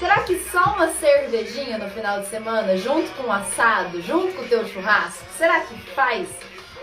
Será que só uma cervejinha no final de semana, junto com o assado, junto com o teu churrasco, será que faz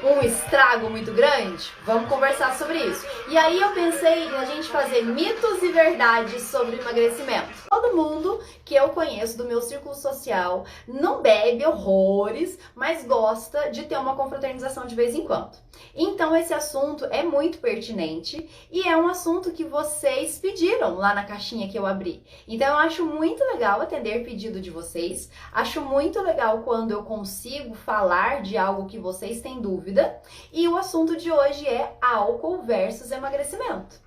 um estrago muito grande? Vamos conversar sobre isso. E aí eu pensei em a gente fazer mitos e verdades sobre emagrecimento. Todo mundo que eu conheço do meu círculo social não bebe horrores, mas gosta de ter uma confraternização de vez em quando. Então esse assunto é muito pertinente e é um assunto que vocês pediram lá na caixinha que eu abri. Então eu acho muito legal atender pedido de vocês, acho muito legal quando eu consigo falar de algo que vocês têm dúvida, e o assunto de hoje é álcool versus emagrecimento.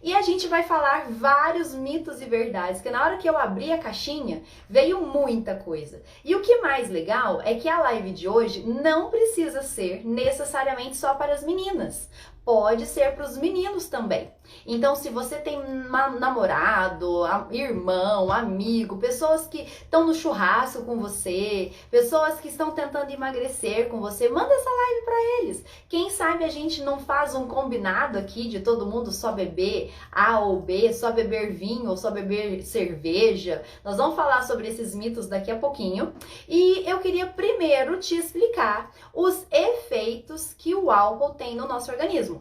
E a gente vai falar vários mitos e verdades, que na hora que eu abri a caixinha, veio muita coisa. E o que mais legal é que a live de hoje não precisa ser necessariamente só para as meninas. Pode ser para os meninos também. Então, se você tem namorado, irmão, amigo, pessoas que estão no churrasco com você, pessoas que estão tentando emagrecer com você, manda essa live para eles. Quem sabe a gente não faz um combinado aqui de todo mundo só beber A ou B, só beber vinho ou só beber cerveja. Nós vamos falar sobre esses mitos daqui a pouquinho. E eu queria primeiro te explicar os efeitos que o álcool tem no nosso organismo.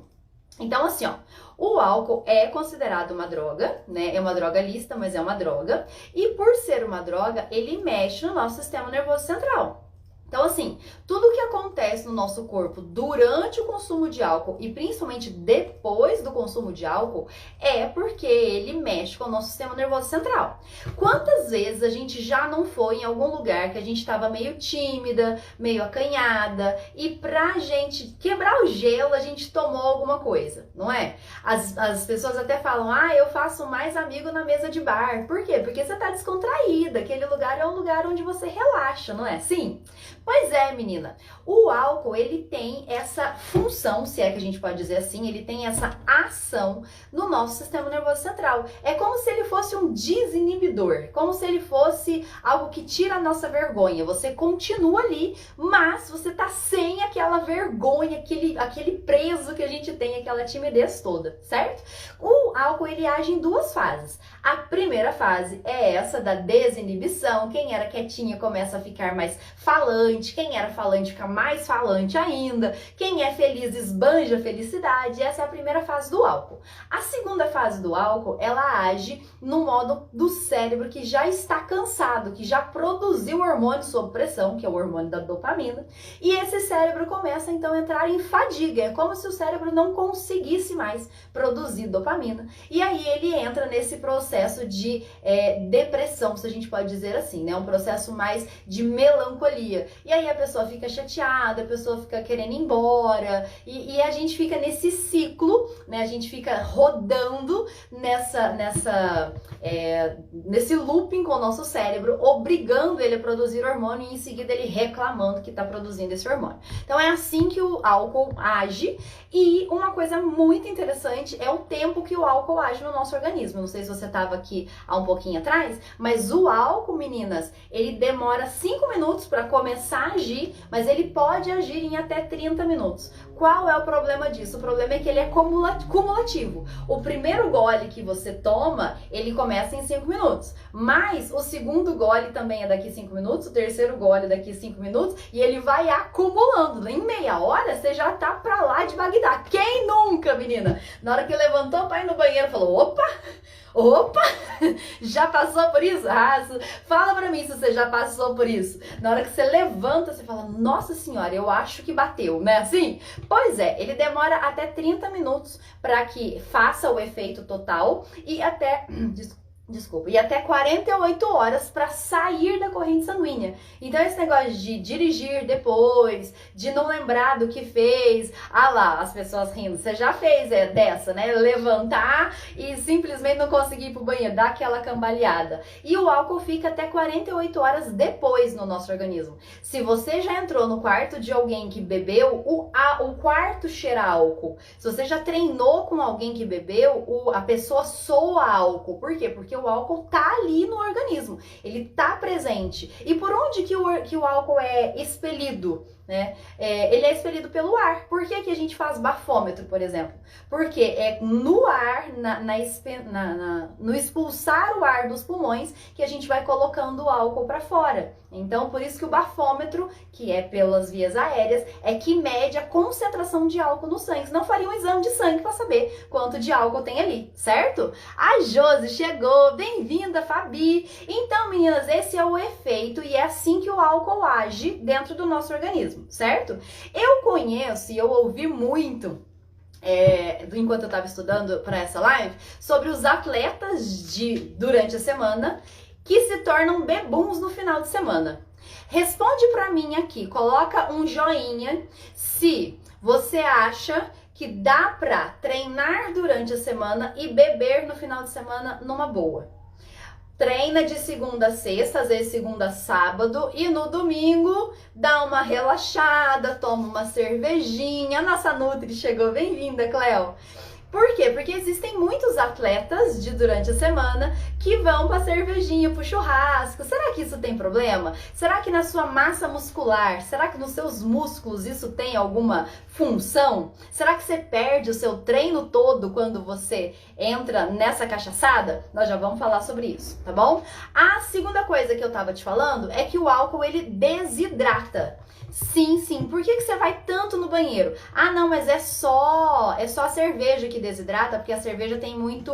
Então, assim, ó, o álcool é considerado uma droga, né? É uma droga lícita, mas é uma droga. E por ser uma droga, ele mexe no nosso sistema nervoso central. Então, assim, tudo que acontece no nosso corpo durante o consumo de álcool e principalmente depois do consumo de álcool é porque ele mexe com o nosso sistema nervoso central. Quantas vezes a gente já não foi em algum lugar que a gente estava meio tímida, meio acanhada e pra gente quebrar o gelo a gente tomou alguma coisa, não é? As pessoas até falam, eu faço mais amigo na mesa de bar. Por quê? Porque você tá descontraída, aquele lugar é um lugar onde você relaxa, não é? Sim. Pois é, menina, o álcool, ele tem essa função, se é que a gente pode dizer assim, ele tem essa ação no nosso sistema nervoso central. É como se ele fosse um desinibidor, como se ele fosse algo que tira a nossa vergonha. Você continua ali, mas você tá sem aquela vergonha, aquele preso que a gente tem, aquela timidez toda, certo? O álcool, ele age em duas fases. A primeira fase é essa da desinibição. Quem era quietinha começa a ficar mais falante. Quem era falante fica mais falante ainda. Quem é feliz esbanja a felicidade. Essa é a primeira fase do álcool. A segunda fase do álcool, ela age no modo do cérebro que já está cansado, que já produziu hormônio sob pressão, que é o hormônio da dopamina. E esse cérebro começa então a entrar em fadiga. É como se o cérebro não conseguisse mais produzir dopamina. E aí ele entra nesse processo de depressão, se a gente pode dizer assim, né? Um processo mais de melancolia. E aí a pessoa fica chateada, a pessoa fica querendo ir embora, e a gente fica nesse ciclo, né? A gente fica rodando nesse looping com o nosso cérebro, obrigando ele a produzir hormônio e em seguida ele reclamando que está produzindo esse hormônio. Então é assim que o álcool age. E uma coisa muito interessante é o tempo que o álcool age no nosso organismo. Não sei se você estava aqui há um pouquinho atrás, mas o álcool, meninas, ele demora 5 minutos para começar a agir, mas ele pode agir em até 30 minutos. Qual é o problema disso? O problema é que ele é cumulativo. O primeiro gole que você toma, ele começa em 5 minutos. Mas o segundo gole também é daqui 5 minutos, o terceiro gole é daqui 5 minutos, e ele vai acumulando. Em meia hora, você já tá pra lá de Bagdá. Quem nunca, menina? Na hora que levantou pra ir no banheiro, falou, opa, já passou por isso? Fala pra mim se você já passou por isso. Na hora que você levanta, você fala, nossa senhora, eu acho que bateu, né? Assim? Pois é, ele demora até 30 minutos para que faça o efeito total e até... e até 48 horas para sair da corrente sanguínea. Então esse negócio de dirigir depois, de não lembrar do que fez, lá, as pessoas rindo, você já fez dessa, né? Levantar e simplesmente não conseguir ir pro banheiro, dar aquela cambaleada. E o álcool fica até 48 horas depois no nosso organismo. Se você já entrou no quarto de alguém que bebeu, o quarto cheira álcool. Se você já treinou com alguém que bebeu, a pessoa soa álcool. Por quê? Porque o álcool tá ali no organismo, ele tá presente. E por onde que o álcool é expelido? né? Ele é expelido pelo ar. Por que que a gente faz bafômetro, por exemplo? Porque é no ar, no expulsar o ar dos pulmões, que a gente vai colocando o álcool para fora. Então, por isso que o bafômetro, que é pelas vias aéreas, é que mede a concentração de álcool no sangue. Não faria um exame de sangue para saber quanto de álcool tem ali, certo? A Josi chegou, bem-vinda, Fabi! Então, meninas, esse é o efeito e é assim que o álcool age dentro do nosso organismo, certo? Eu conheço e eu ouvi muito enquanto eu estava estudando para essa live, sobre os atletas durante a semana que se tornam bebuns no final de semana. Responde para mim aqui, coloca um joinha se você acha que dá para treinar durante a semana e beber no final de semana numa boa. Treina de segunda a sexta, às vezes segunda a sábado, e no domingo dá uma relaxada, toma uma cervejinha. A nossa Nutri chegou, bem-vinda, Cleo. Por quê? Porque existem muitos atletas durante a semana que vão para cervejinha, para churrasco. Será que isso tem problema? Será que na sua massa muscular, será que nos seus músculos isso tem alguma função? Será que você perde o seu treino todo quando você entra nessa cachaçada? Nós já vamos falar sobre isso, tá bom? A segunda coisa que eu tava te falando é que o álcool, ele desidrata. Sim, sim. Por que você vai tanto no banheiro? Ah, não, mas é só a cerveja que desidrata, porque a cerveja tem muita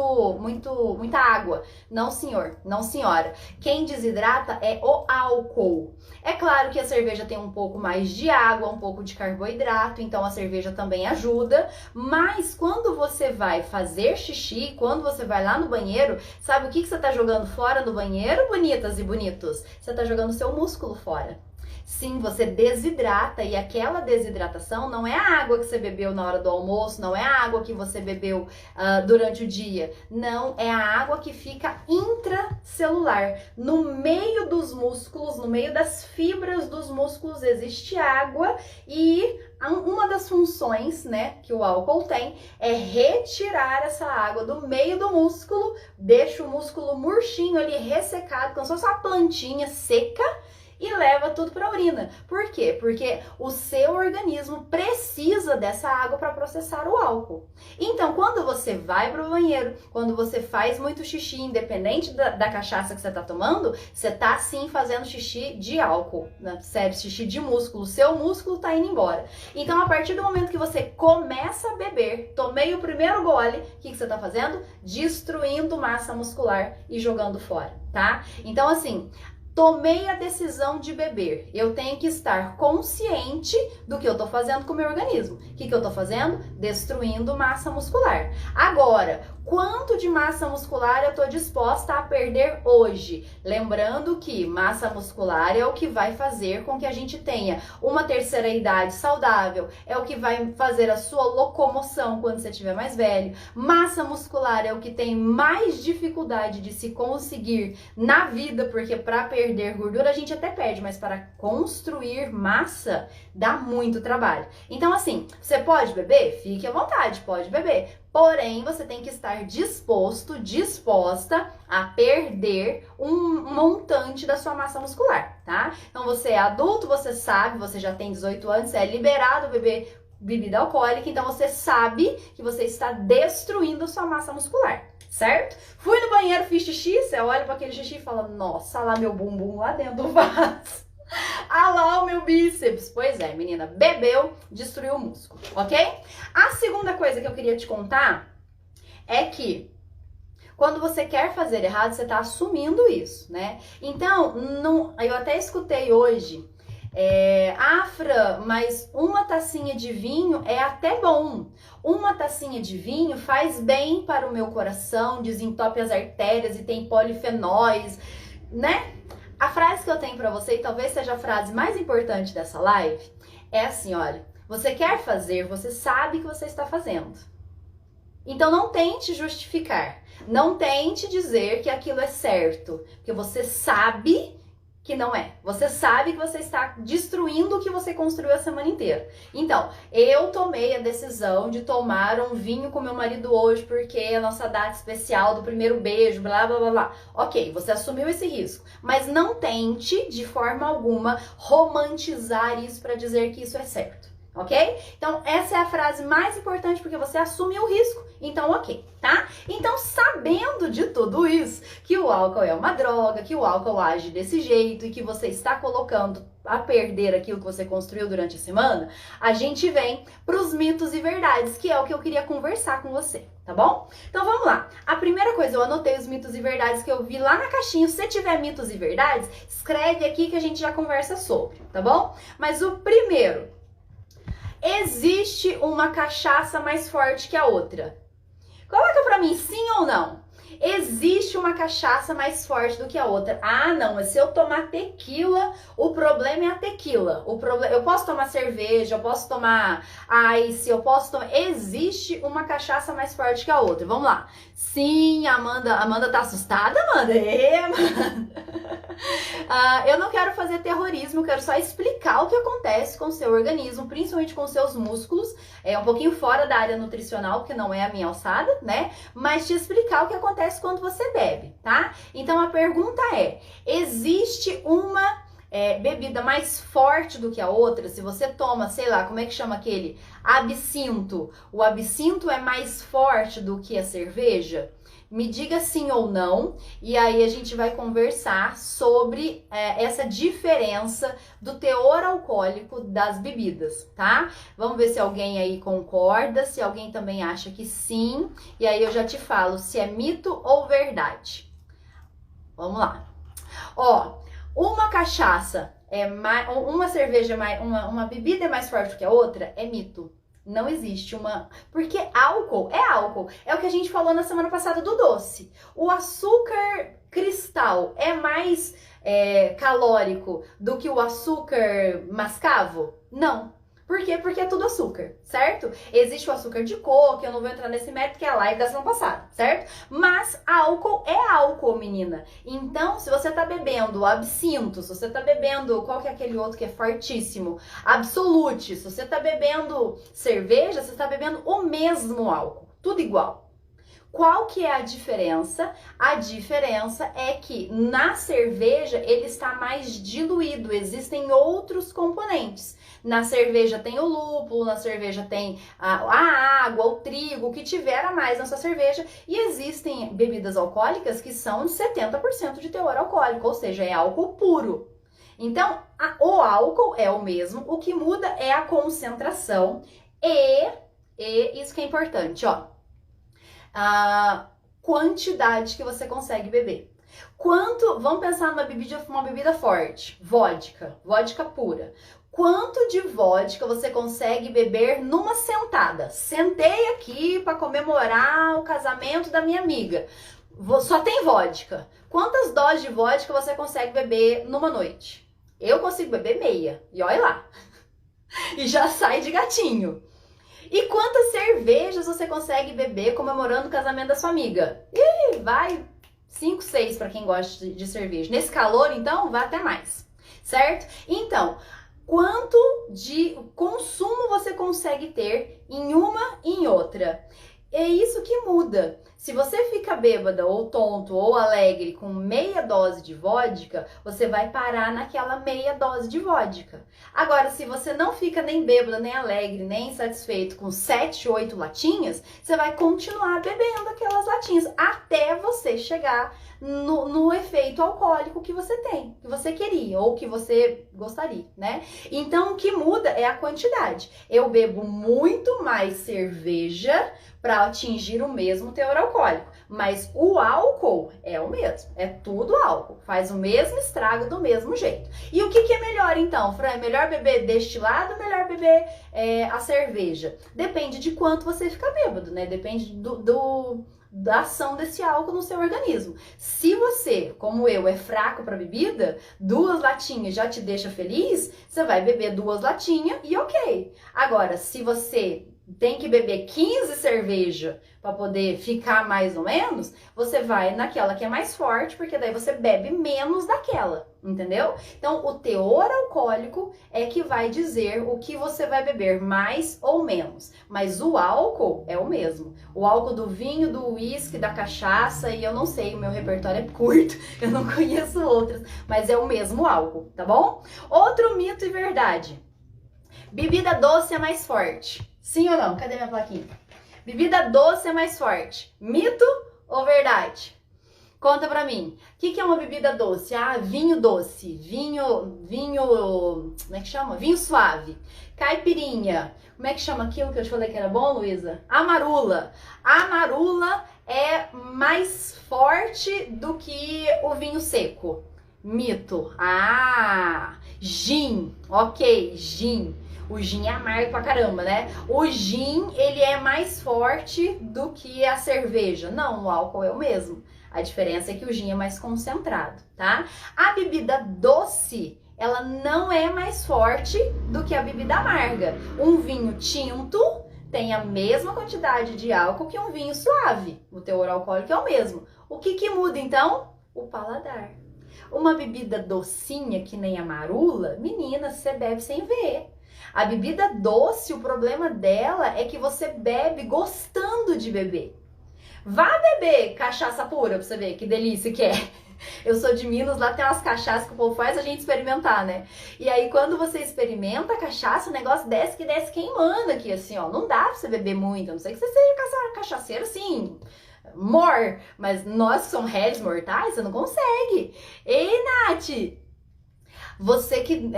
água. Não, senhor, não, senhora. Quem desidrata é o álcool. É claro que a cerveja tem um pouco mais de água, um pouco de carboidrato, então a cerveja também ajuda, mas quando você vai fazer xixi, quando você vai lá no banheiro, sabe o que você tá jogando fora no banheiro, bonitas e bonitos? Você tá jogando seu músculo fora. Sim, você desidrata, e aquela desidratação não é a água que você bebeu na hora do almoço, não é a água que você bebeu durante o dia. Não, é a água que fica intracelular. No meio dos músculos, no meio das fibras dos músculos existe água, e uma das funções, né, que o álcool tem é retirar essa água do meio do músculo, deixa o músculo murchinho ali, ressecado, como se fosse uma plantinha seca, e leva tudo para a urina. Por quê? Porque o seu organismo precisa dessa água para processar o álcool. Então, quando você vai para o banheiro, quando você faz muito xixi, independente da cachaça que você está tomando, você está sim fazendo xixi de álcool, né? Sério, xixi de músculo. O seu músculo está indo embora. Então, a partir do momento que você começa a beber, tomei o primeiro gole, o que você está fazendo? Destruindo massa muscular e jogando fora, tá? Então, assim, tomei a decisão de beber. Eu tenho que estar consciente do que eu tô fazendo com o meu organismo. O que eu tô fazendo? Destruindo massa muscular. Agora, quanto de massa muscular eu tô disposta a perder hoje? Lembrando que massa muscular é o que vai fazer com que a gente tenha uma terceira idade saudável, é o que vai fazer a sua locomoção quando você estiver mais velho. Massa muscular é o que tem mais dificuldade de se conseguir na vida, porque para perder gordura a gente até perde, mas para construir massa dá muito trabalho. Então, assim, você pode beber? Fique à vontade, pode beber. Porém, você tem que estar disposta a perder um montante da sua massa muscular, tá? Então, você é adulto, você sabe, você já tem 18 anos, você é liberado beber bebida alcoólica, então você sabe que você está destruindo a sua massa muscular, certo? Fui no banheiro, fiz xixi, você olha para aquele xixi e fala, nossa, lá meu bumbum lá dentro do vaso. Ah lá o meu bíceps. Pois é, menina, bebeu, destruiu o músculo, ok? A segunda coisa que eu queria te contar é que quando você quer fazer errado, você tá assumindo isso, né? Então, eu até escutei hoje, Afra, mas uma tacinha de vinho é até bom. Uma tacinha de vinho faz bem para o meu coração, desentope as artérias e tem polifenóis, né? A frase que eu tenho pra você, e talvez seja a frase mais importante dessa live, é assim, olha, você quer fazer, você sabe que você está fazendo. Então não tente justificar, não tente dizer que aquilo é certo, porque você sabe que não é. Você sabe que você está destruindo o que você construiu a semana inteira. Então, eu tomei a decisão de tomar um vinho com meu marido hoje porque é a nossa data especial do primeiro beijo, blá, blá, blá, blá. Ok, você assumiu esse risco. Mas não tente, de forma alguma, romantizar isso para dizer que isso é certo. Ok? Então, essa é a frase mais importante porque você assumiu o risco. Então, ok, tá? Então, sabendo de tudo isso, que o álcool é uma droga, que o álcool age desse jeito e que você está colocando a perder aquilo que você construiu durante a semana, a gente vem para os mitos e verdades, que é o que eu queria conversar com você, tá bom? Então, vamos lá. A primeira coisa, eu anotei os mitos e verdades que eu vi lá na caixinha. Se você tiver mitos e verdades, escreve aqui que a gente já conversa sobre, tá bom? Mas o primeiro... Existe uma cachaça mais forte que a outra? Coloca pra mim, sim ou não? Existe uma cachaça mais forte do que a outra. Ah, não, mas se eu tomar tequila, o problema é a tequila. Eu posso tomar cerveja, eu posso tomar ice, eu posso tomar... Existe uma cachaça mais forte que a outra. Vamos lá. Sim, Amanda. Amanda tá assustada, Amanda? Amanda. Eu não quero fazer terrorismo, eu quero só explicar o que acontece com o seu organismo, principalmente com os seus músculos. É um pouquinho fora da área nutricional, porque não é a minha alçada, né? Mas te explicar o que acontece quando você bebe, tá? Então a pergunta é: existe uma bebida mais forte do que a outra? Se você toma, sei lá, como é que chama aquele? Absinto. O absinto é mais forte do que a cerveja? Me diga sim ou não, e aí a gente vai conversar sobre essa diferença do teor alcoólico das bebidas, tá? Vamos ver se alguém aí concorda, se alguém também acha que sim, e aí eu já te falo se é mito ou verdade. Vamos lá. Ó, uma cachaça uma cerveja, uma bebida é mais forte que a outra, é mito. Não existe uma... Porque álcool é álcool. É o que a gente falou na semana passada do doce. O açúcar cristal é mais calórico do que o açúcar mascavo? Não. Por quê? Porque é tudo açúcar, certo? Existe o açúcar de coco, eu não vou entrar nesse mérito, que é a live da semana passada, certo? Mas álcool é álcool, menina. Então, se você tá bebendo absinto, se você tá bebendo, qual que é aquele outro que é fortíssimo? Absolute. Se você tá bebendo cerveja, você tá bebendo o mesmo álcool, tudo igual. Qual que é a diferença? A diferença é que na cerveja ele está mais diluído, existem outros componentes. Na cerveja tem o lúpulo, na cerveja tem a água, o trigo, o que tiver a mais na sua cerveja. E existem bebidas alcoólicas que são de 70% de teor alcoólico, ou seja, é álcool puro. Então, o álcool é o mesmo, o que muda é a concentração e isso que é importante, ó. A quantidade que você consegue beber. Vamos pensar numa bebida forte, vodka pura. Quanto de vodka você consegue beber numa sentada? Sentei aqui para comemorar o casamento da minha amiga. Só tem vodka. Quantas doses de vodka você consegue beber numa noite? Eu consigo beber meia. E olha lá. E já sai de gatinho. E quantas cervejas você consegue beber comemorando o casamento da sua amiga? Ih, vai 5, 6 para quem gosta de cerveja. Nesse calor, então, vai até mais, certo? Então, quanto de consumo você consegue ter em uma e em outra? É isso que muda. Se você fica bêbada ou tonto ou alegre com meia dose de vodka, você vai parar naquela meia dose de vodka. Agora, se você não fica nem bêbada, nem alegre, nem insatisfeito com 7, 8 latinhas, você vai continuar bebendo aquelas latinhas até você chegar no efeito alcoólico que você tem, que você queria ou que você gostaria, né? Então, o que muda é a quantidade. Eu bebo muito mais cerveja para atingir o mesmo teor alcoólico, mas o álcool é o mesmo, é tudo álcool, faz o mesmo estrago do mesmo jeito. E o que é melhor então, Fran? É melhor beber destilado ou melhor beber a cerveja? Depende de quanto você fica bêbado, né? Depende da ação desse álcool no seu organismo. Se você, como eu, é fraco para bebida, 2 latinhas já te deixa feliz, você vai beber 2 latinhas e ok. Agora, se você tem que beber 15 cerveja para poder ficar mais ou menos, você vai naquela que é mais forte, porque daí você bebe menos daquela, entendeu? Então, o teor alcoólico é que vai dizer o que você vai beber, mais ou menos. Mas o álcool é o mesmo. O álcool do vinho, do uísque, da cachaça, e eu não sei, o meu repertório é curto, eu não conheço outras, mas é o mesmo álcool, tá bom? Outro mito e verdade. Bebida doce é mais forte. Sim ou não? Cadê minha plaquinha? Bebida doce é mais forte. Mito ou verdade? Conta pra mim. O que é uma bebida doce? Ah, vinho doce. Vinho, como é que chama? Vinho suave. Caipirinha. Como é que chama aquilo que eu te falei que era bom, Luísa? Amarula. Amarula é mais forte do que o vinho seco. Mito. Ah, gin. Ok, gin. O gin é amargo pra caramba, né? O gin, ele é mais forte do que a cerveja. Não, o álcool é o mesmo. A diferença é que o gin é mais concentrado, tá? A bebida doce, ela não é mais forte do que a bebida amarga. Um vinho tinto tem a mesma quantidade de álcool que um vinho suave. O teor alcoólico é o mesmo. O que muda, então? O paladar. Uma bebida docinha, que nem a marula, menina, você bebe sem ver. A bebida doce, o problema dela é que você bebe gostando de beber. Vá beber cachaça pura pra você ver que delícia que é. Eu sou de Minas, lá tem umas cachaças que o povo faz a gente experimentar, né? E aí quando você experimenta a cachaça, o negócio desce que desce queimando aqui, assim, ó. Não dá pra você beber muito, a não ser que você seja cachaceiro, assim, mas nós que somos réis mortais, você não consegue. Ei, Nath! Você que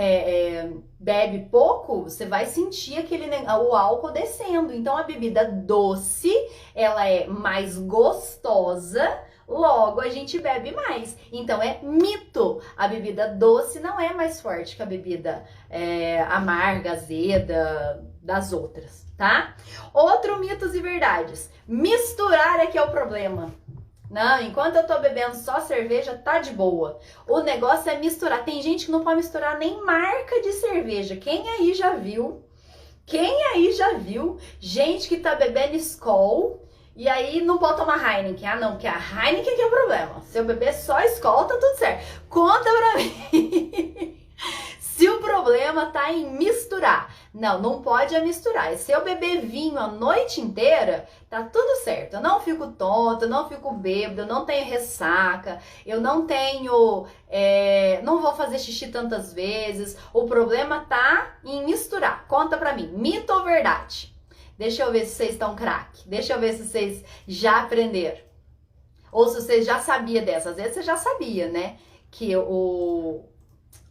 bebe pouco, você vai sentir o álcool descendo. Então, a bebida doce, ela é mais gostosa, logo a gente bebe mais. Então, é mito. A bebida doce não é mais forte que a bebida amarga, azeda, das outras, tá? Outro mitos e verdades. Misturar é que é o problema. Não, enquanto eu tô bebendo só cerveja, tá de boa. O negócio é misturar. Tem gente que não pode misturar nem marca de cerveja. Quem aí já viu? Gente que tá bebendo Skol e aí não pode tomar Heineken. Ah, não, porque a Heineken que é o problema. Se eu beber só Skol, tá tudo certo. Conta pra mim. Se o problema tá em misturar. Não pode misturar. E se eu beber vinho a noite inteira, tá tudo certo. Eu não fico tonta, eu não fico bêbada, eu não tenho ressaca, eu não tenho... não vou fazer xixi tantas vezes. O problema tá em misturar. Conta pra mim, mito ou verdade? Deixa eu ver se vocês estão craque. Deixa eu ver se vocês já aprenderam. Ou se vocês já sabiam dessa. Às vezes você já sabia, né? Que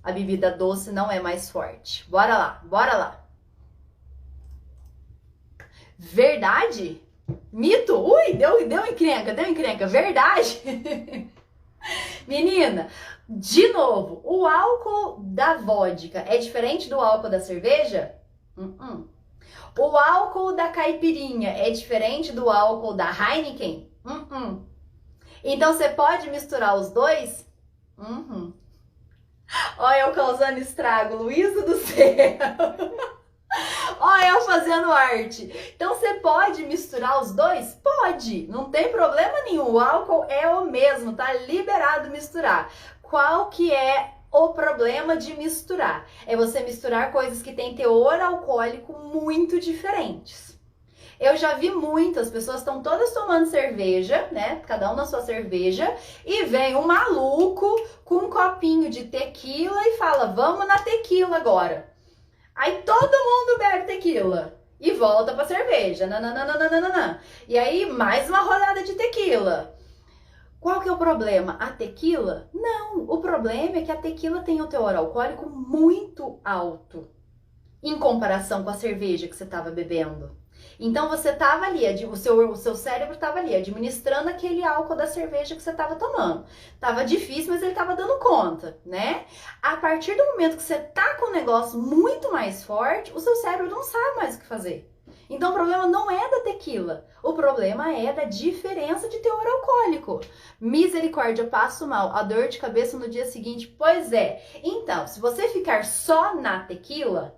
a bebida doce não é mais forte. Bora lá, bora lá. Verdade? Mito? Ui, deu encrenca. Verdade? Menina, de novo, o álcool da vodka é diferente do álcool da cerveja? O álcool da caipirinha é diferente do álcool da Heineken? Então você pode misturar os dois? Olha eu causando estrago, Luísa do céu. Olha eu fazendo arte. Então você pode misturar os dois? Pode, não tem problema nenhum. O álcool é o mesmo, tá liberado misturar. Qual que é o problema de misturar? É você misturar coisas que têm teor alcoólico muito diferentes. Eu já vi muitas pessoas estão todas tomando cerveja, né? Cada um na sua cerveja, e vem um maluco com um copinho de tequila e fala: vamos na tequila agora. Aí todo mundo bebe tequila e volta pra cerveja. Nananana. E aí mais uma rodada de tequila. Qual que é o problema? A tequila? Não, o problema é que a tequila tem um teor alcoólico muito alto em comparação com a cerveja que você estava bebendo. Então você estava ali, o seu cérebro estava ali administrando aquele álcool da cerveja que você estava tomando. Tava difícil, mas ele estava dando conta, né? A partir do momento que você tá com um negócio muito mais forte, o seu cérebro não sabe mais o que fazer. Então o problema não é da tequila, o problema é da diferença de teor alcoólico. Misericórdia, passo mal, a dor de cabeça no dia seguinte, pois é. Então, se você ficar só na tequila,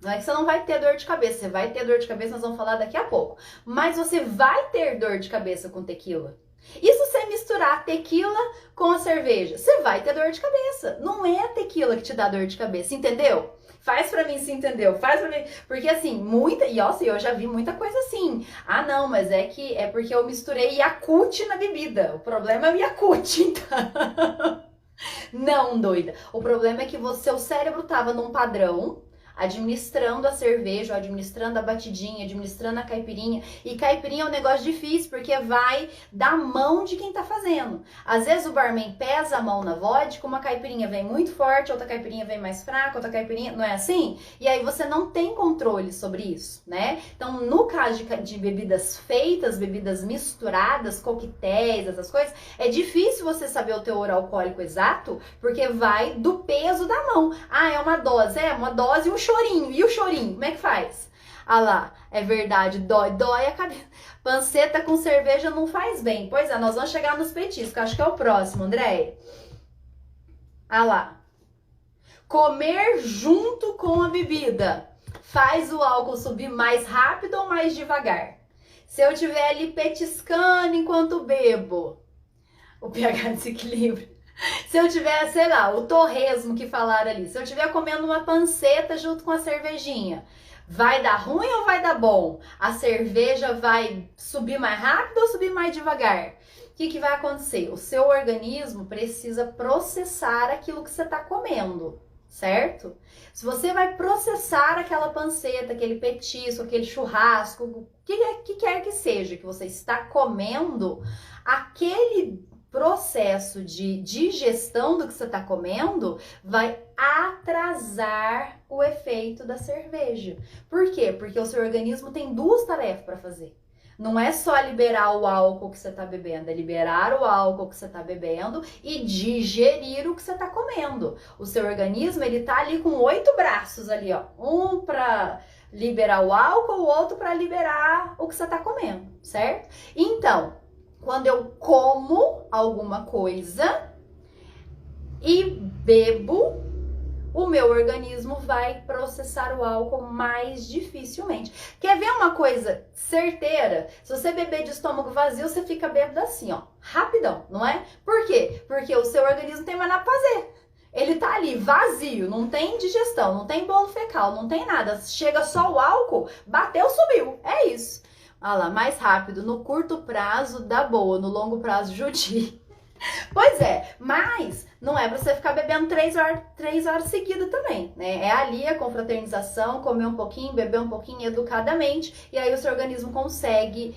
Não é que você não vai ter dor de cabeça, você vai ter dor de cabeça, nós vamos falar daqui a pouco. Mas você vai ter dor de cabeça com tequila. E se você misturar tequila com a cerveja, você vai ter dor de cabeça. Não é a tequila que te dá dor de cabeça, entendeu? Faz pra mim se entendeu, faz pra mim. Porque assim, eu já vi muita coisa assim. Ah, não, mas é porque eu misturei Yakult na bebida. O problema é o Yakult, então. Não, doida. O problema é que seu cérebro tava num padrão, administrando a cerveja, administrando a batidinha, administrando a caipirinha. E caipirinha é um negócio difícil, porque vai da mão de quem tá fazendo. Às vezes o barman pesa a mão na vodka, uma caipirinha vem muito forte, outra caipirinha vem mais fraca, outra caipirinha... Não é assim? E aí você não tem controle sobre isso, né? Então, no caso de bebidas feitas, bebidas misturadas, coquetéis, essas coisas, é difícil você saber o teor alcoólico exato, porque vai do peso da mão. Ah, é uma dose e um chorinho. E o chorinho, como é que faz? Ah lá, é verdade, dói a cabeça. Panceta com cerveja não faz bem. Pois é, nós vamos chegar nos petiscos, acho que é o próximo, André. Ah lá. Comer junto com a bebida faz o álcool subir mais rápido ou mais devagar? Se eu estiver ali petiscando enquanto bebo, o pH desequilibra. Se eu tiver, sei lá, o torresmo que falaram ali, se eu tiver comendo uma panceta junto com a cervejinha, vai dar ruim ou vai dar bom? A cerveja vai subir mais rápido ou subir mais devagar? O que vai acontecer? O seu organismo precisa processar aquilo que você está comendo, certo? Se você vai processar aquela panceta, aquele petisco, aquele churrasco, o que quer que seja que você está comendo, aquele processo de digestão do que você está comendo vai atrasar o efeito da cerveja. Por quê? Porque o seu organismo tem duas tarefas para fazer. Não é só liberar o álcool que você está bebendo, é liberar o álcool que você está bebendo e digerir o que você está comendo. O seu organismo, ele tá ali com 8 braços ali, ó. Um para liberar o álcool, o outro para liberar o que você está comendo, certo? Então, quando eu como alguma coisa e bebo, o meu organismo vai processar o álcool mais dificilmente. Quer ver uma coisa certeira? Se você beber de estômago vazio, você fica bêbado assim, ó, rapidão, não é? Por quê? Porque o seu organismo não tem mais nada pra fazer. Ele tá ali vazio, não tem digestão, não tem bolo fecal, não tem nada. Chega só o álcool, bateu, subiu. É isso. Olha lá, mais rápido, no curto prazo dá boa, no longo prazo judia. Pois é, mas não é pra você ficar bebendo 3 horas seguidas também, né? É ali a confraternização, comer um pouquinho, beber um pouquinho educadamente, e aí o seu organismo consegue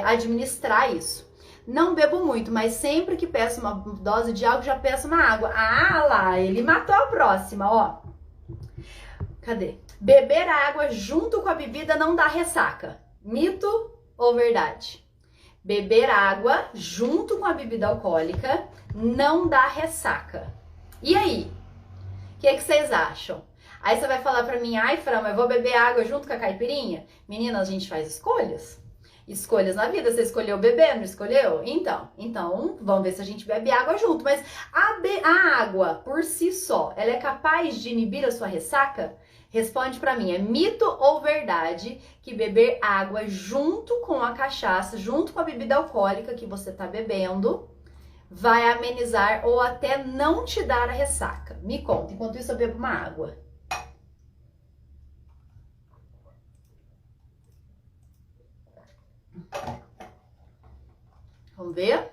administrar isso. Não bebo muito, mas sempre que peço uma dose de álcool, já peço uma água. Ah lá, ele matou a próxima, ó. Cadê? Beber água junto com a bebida não dá ressaca. Mito ou verdade? Beber água junto com a bebida alcoólica não dá ressaca. E aí? O que vocês acham? Aí você vai falar pra mim, ai, Fran, mas eu vou beber água junto com a caipirinha? Menina, a gente faz escolhas. Escolhas na vida. Você escolheu beber, não escolheu? Então, vamos ver se a gente bebe água junto. Mas a água, por si só, ela é capaz de inibir a sua ressaca? Responde pra mim, é mito ou verdade que beber água junto com a cachaça, junto com a bebida alcoólica que você tá bebendo, vai amenizar ou até não te dar a ressaca? Me conta, enquanto isso eu bebo uma água. Vamos ver?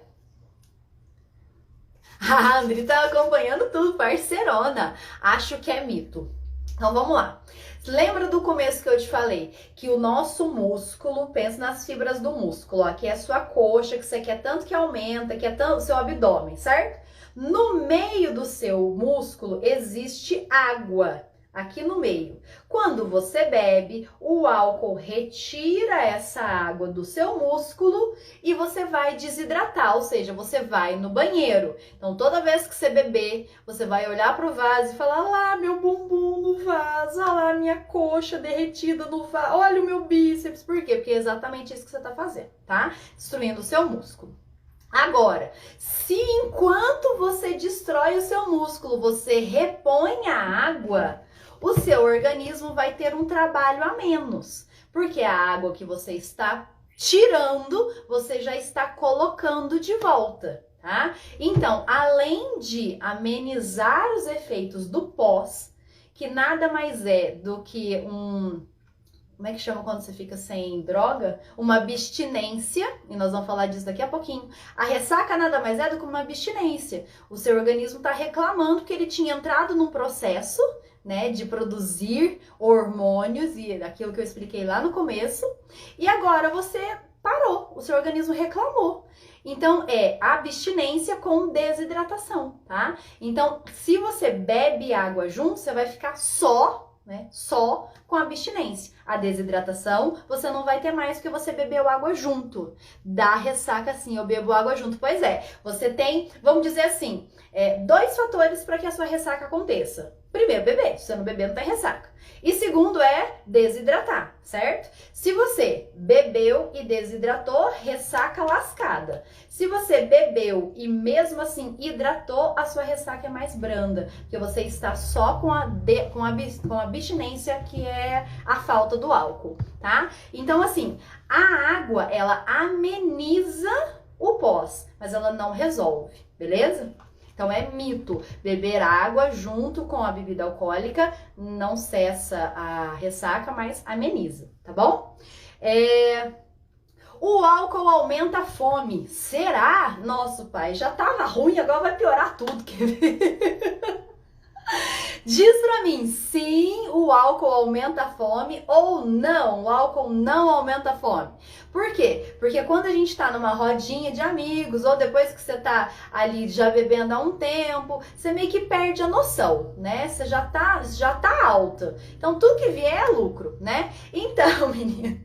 A Andri tá acompanhando tudo, parceirona. Acho que é mito. Então vamos lá. Lembra do começo que eu te falei? Que o nosso músculo, pensa nas fibras do músculo, ó, aqui é a sua coxa, que você quer tanto que aumenta, que é tanto o seu abdômen, certo? No meio do seu músculo existe água. Aqui no meio. Quando você bebe, o álcool retira essa água do seu músculo e você vai desidratar, ou seja, você vai no banheiro. Então, toda vez que você beber, você vai olhar para o vaso e falar, olha lá, meu bumbum no vaso, olha lá, minha coxa derretida no vaso, olha o meu bíceps. Por quê? Porque é exatamente isso que você está fazendo, tá? Destruindo o seu músculo. Agora, se enquanto você destrói o seu músculo, você repõe a água, o seu organismo vai ter um trabalho a menos, porque a água que você está tirando, você já está colocando de volta, tá? Então, além de amenizar os efeitos do pós, que nada mais é do que como é que chama quando você fica sem droga? Uma abstinência, e nós vamos falar disso daqui a pouquinho. A ressaca nada mais é do que uma abstinência. O seu organismo está reclamando que ele tinha entrado num processo, né, de produzir hormônios, e aquilo que eu expliquei lá no começo, e agora você parou, o seu organismo reclamou. Então, é abstinência com desidratação, tá? Então, se você bebe água junto, você vai ficar só com abstinência. A desidratação, você não vai ter mais porque você bebeu água junto. Dá ressaca sim, eu bebo água junto. Pois é, você tem, vamos dizer assim, 2 fatores para que a sua ressaca aconteça. Primeiro, beber. Se você não beber, não tem ressaca. E segundo é desidratar, certo? Se você bebeu e desidratou, ressaca lascada. Se você bebeu e mesmo assim hidratou, a sua ressaca é mais branda, porque você está só com a abstinência, que é a falta do álcool, tá? Então, assim, a água, ela ameniza o pós, mas ela não resolve, beleza? Então é mito, beber água junto com a bebida alcoólica não cessa a ressaca, mas ameniza, tá bom? O álcool aumenta a fome. Será? Nossa, pai, já tava ruim, agora vai piorar tudo, quer ver? Diz pra mim, sim, o álcool aumenta a fome ou não, o álcool não aumenta a fome. Por quê? Porque quando a gente tá numa rodinha de amigos ou depois que você tá ali já bebendo há um tempo, você meio que perde a noção, né? Você já tá alta. Então tudo que vier é lucro, né? Então, menina,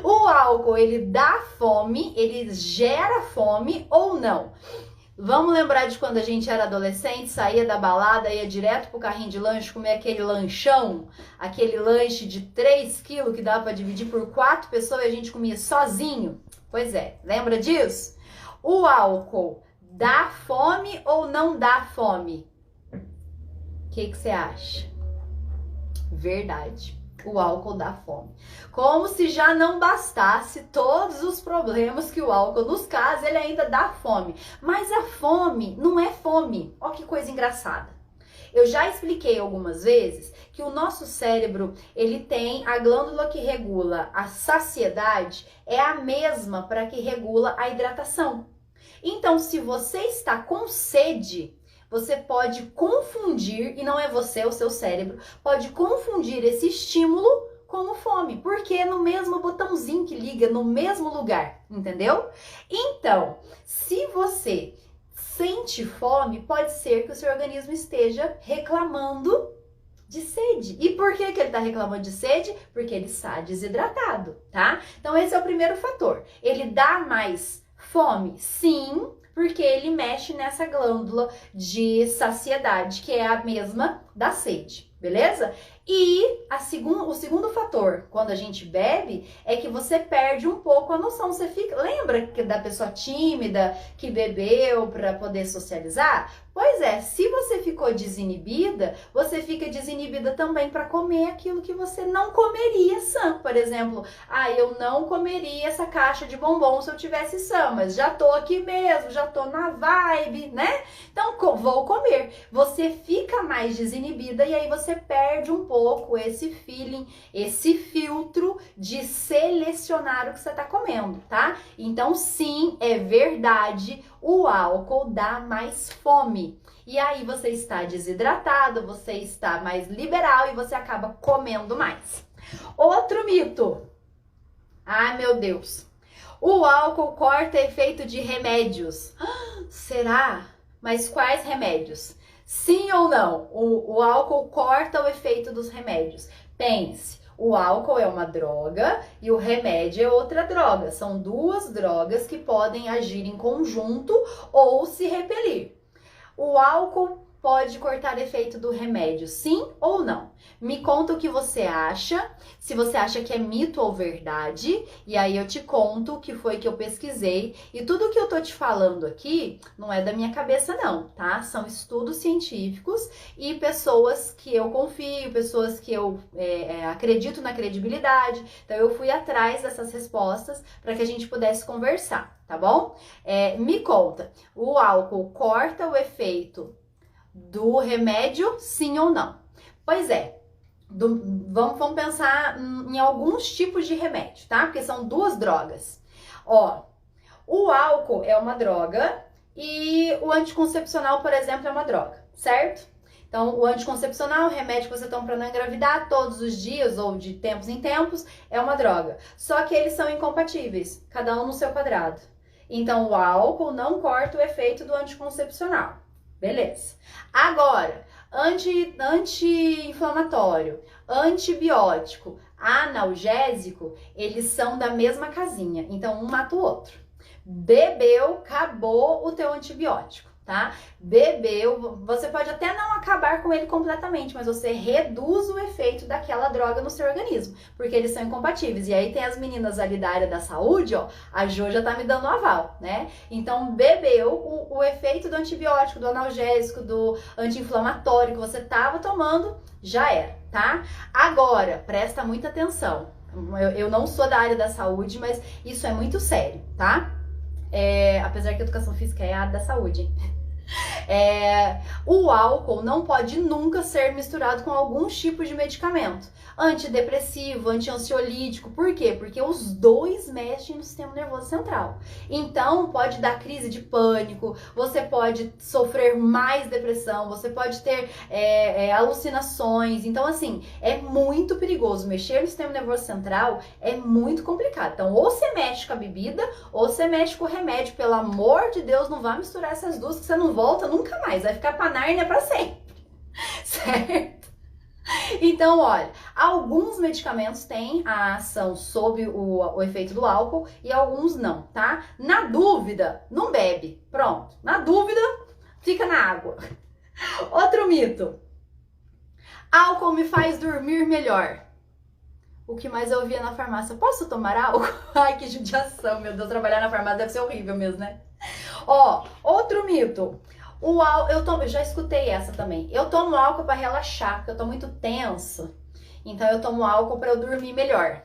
o álcool, ele dá fome, ele gera fome ou não? Vamos lembrar de quando a gente era adolescente, saía da balada, ia direto pro carrinho de lanche, comer aquele lanchão, aquele lanche de 3 quilos que dava para dividir por 4 pessoas e a gente comia sozinho? Pois é, lembra disso? O álcool dá fome ou não dá fome? O que você acha? Verdade. O álcool dá fome. Como se já não bastasse todos os problemas que o álcool nos causa, ele ainda dá fome. Mas a fome não é fome. Olha que coisa engraçada. Eu já expliquei algumas vezes que o nosso cérebro, ele tem a glândula que regula a saciedade, é a mesma para que regula a hidratação. Então, se você está com sede, você pode confundir, e não é você, é o seu cérebro, pode confundir esse estímulo como fome, porque é no mesmo botãozinho que liga, no mesmo lugar, entendeu? Então, se você sente fome, pode ser que o seu organismo esteja reclamando de sede. E por que ele está reclamando de sede? Porque ele está desidratado, tá? Então, esse é o primeiro fator. Ele dá mais fome? Sim, porque ele mexe nessa glândula de saciedade, que é a mesma da sede, beleza? E o segundo fator, quando a gente bebe, é que você perde um pouco a noção. Você lembra da pessoa tímida que bebeu para poder socializar? Pois é, se você ficou desinibida, você fica desinibida também para comer aquilo que você não comeria sã. Por exemplo, eu não comeria essa caixa de bombom se eu tivesse sã, mas já tô aqui mesmo, já tô na vibe, né? Então vou comer. Você fica mais desinibida e aí você perde um pouco esse feeling, esse filtro de selecionar o que você tá comendo, tá? Então sim, é verdade, o álcool dá mais fome. E aí você está desidratado, você está mais liberal e você acaba comendo mais. Outro mito. Ai, meu Deus. O álcool corta efeito de remédios. Será? Mas quais remédios? Sim ou não? O álcool corta o efeito dos remédios. Pense, o álcool é uma droga e o remédio é outra droga. São 2 drogas que podem agir em conjunto ou se repelir. O álcool pode cortar efeito do remédio, sim ou não? Me conta o que você acha, se você acha que é mito ou verdade, e aí eu te conto o que foi que eu pesquisei. E tudo que eu tô te falando aqui não é da minha cabeça não, tá? São estudos científicos e pessoas que eu confio, pessoas que eu acredito na credibilidade. Então eu fui atrás dessas respostas para que a gente pudesse conversar, tá bom? Me conta, o álcool corta o efeito do remédio, sim ou não? Pois é, vamos pensar em alguns tipos de remédio, tá? Porque são duas drogas. Ó, o álcool é uma droga e o anticoncepcional, por exemplo, é uma droga, certo? Então, o anticoncepcional, o remédio que você toma para não engravidar todos os dias ou de tempos em tempos, é uma droga. Só que eles são incompatíveis, cada um no seu quadrado. Então, o álcool não corta o efeito do anticoncepcional. Beleza. Agora, anti-inflamatório, antibiótico, analgésico, eles são da mesma casinha. Então, um mata o outro. Bebeu, acabou o teu antibiótico, tá? Bebeu, você pode até não acabar com ele completamente, mas você reduz o efeito daquela droga no seu organismo, porque eles são incompatíveis. E aí tem as meninas ali da área da saúde, ó, a Jo já tá me dando um aval, né? Então, bebeu, o efeito do antibiótico, do analgésico, do anti-inflamatório que você tava tomando, já era, tá? Agora, presta muita atenção. Eu não sou da área da saúde, mas isso é muito sério, tá? Apesar que a educação física é a área da saúde. O álcool não pode nunca ser misturado com alguns tipos de medicamento. Antidepressivo, anti-ansiolítico. Por quê? Porque os dois mexem no sistema nervoso central. Então, pode dar crise de pânico, você pode sofrer mais depressão, você pode ter alucinações. Então, assim, é muito perigoso. Mexer no sistema nervoso central é muito complicado. Então, ou você mexe com a bebida, ou você mexe com o remédio. Pelo amor de Deus, não vá misturar essas duas, que você não volta nunca mais. Vai ficar pra Nárnia pra sempre. Certo? Então, olha, alguns medicamentos têm a ação sob o efeito do álcool e alguns não, tá? Na dúvida, não bebe. Pronto. Na dúvida, fica na água. Outro mito. Álcool me faz dormir melhor. O que mais eu ouvia na farmácia? Posso tomar álcool? Ai, que judiação, meu Deus. Trabalhar na farmácia deve ser horrível mesmo, né? Ó, outro mito. Eu já escutei essa também. Eu tomo álcool para relaxar, porque eu tô muito tenso. Então eu tomo álcool para eu dormir melhor.